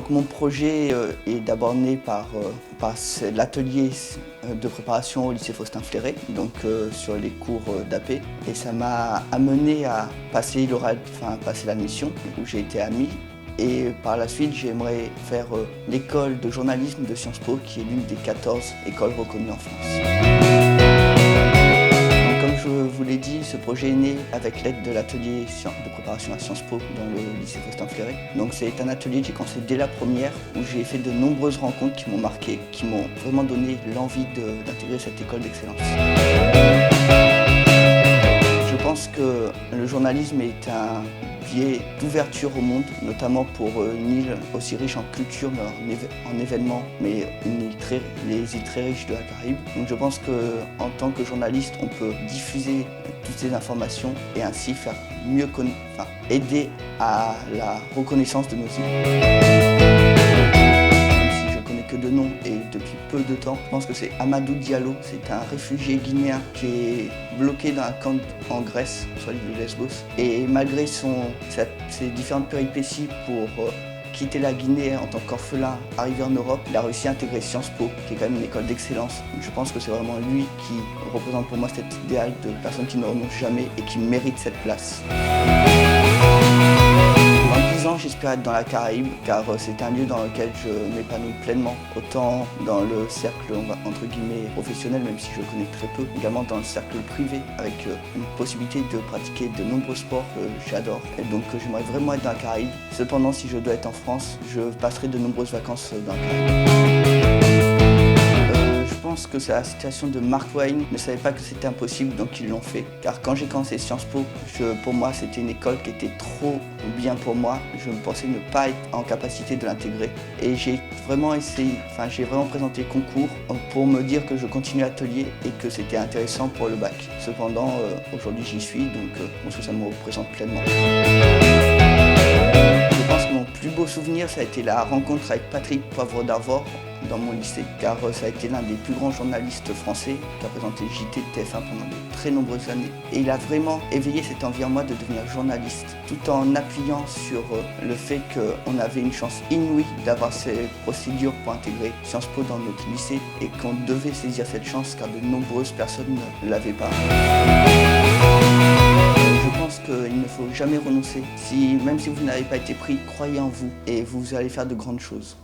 Donc mon projet est d'abord né par l'atelier de préparation au lycée Faustin Fléret, donc sur les cours d'AP. Et ça m'a amené à passer l'admission où j'ai été admis. Et par la suite, j'aimerais faire l'école de journalisme de Sciences Po, qui est l'une des 14 écoles reconnues en France. Comme je vous l'ai dit, ce projet est né avec l'aide de l'atelier de préparation à Sciences Po dans le lycée Faustin Fléret. Donc c'est un atelier que j'ai commencé dès la première, où j'ai fait de nombreuses rencontres qui m'ont marqué, qui m'ont vraiment donné l'envie d'intégrer cette école d'excellence. Je pense que le journalisme est un biais d'ouverture au monde, notamment pour une île aussi riche en culture, en événements, mais les îles très riches de la Caraïbe. Donc je pense qu'en tant que journaliste, on peut diffuser toutes ces informations et ainsi faire aider à la reconnaissance de nos îles. Que de nom et depuis peu de temps. Je pense que c'est Amadou Diallo, c'est un réfugié guinéen qui est bloqué dans un camp en Grèce, sur l'île de Lesbos. Et malgré ses différentes péripéties pour quitter la Guinée en tant qu'orphelin, arrivé en Europe, il a réussi à intégrer Sciences Po, qui est quand même une école d'excellence. Je pense que c'est vraiment lui qui représente pour moi cet idéal de personne qui ne renonce jamais et qui mérite cette place. J'espère être dans la Caraïbe, car c'est un lieu dans lequel je m'épanouis pleinement, autant dans le cercle entre guillemets professionnel, même si je le connais très peu, également dans le cercle privé, avec une possibilité de pratiquer de nombreux sports que j'adore. Et donc j'aimerais vraiment être dans la Caraïbe. Cependant, si je dois être en France, je passerai de nombreuses vacances dans la Caraïbe. Je pense que c'est la situation de Mark Twain. Ne savait pas que c'était impossible, donc ils l'ont fait. Car quand j'ai commencé Sciences Po, pour moi c'était une école qui était trop bien pour moi. Je me pensais ne pas être en capacité de l'intégrer. Et j'ai vraiment j'ai vraiment présenté le concours pour me dire que je continue l'atelier et que c'était intéressant pour le bac. Cependant, aujourd'hui j'y suis, donc je pense que ça me représente pleinement. Je pense que mon plus beau souvenir, ça a été la rencontre avec Patrick Poivre d'Arvor dans mon lycée, car ça a été l'un des plus grands journalistes français qui a présenté JT de TF1 pendant de très nombreuses années. Et il a vraiment éveillé cette envie en moi de devenir journaliste, tout en appuyant sur le fait qu'on avait une chance inouïe d'avoir ces procédures pour intégrer Sciences Po dans notre lycée et qu'on devait saisir cette chance car de nombreuses personnes ne l'avaient pas. Je pense qu'il ne faut jamais renoncer. Même si vous n'avez pas été pris, croyez en vous et vous allez faire de grandes choses.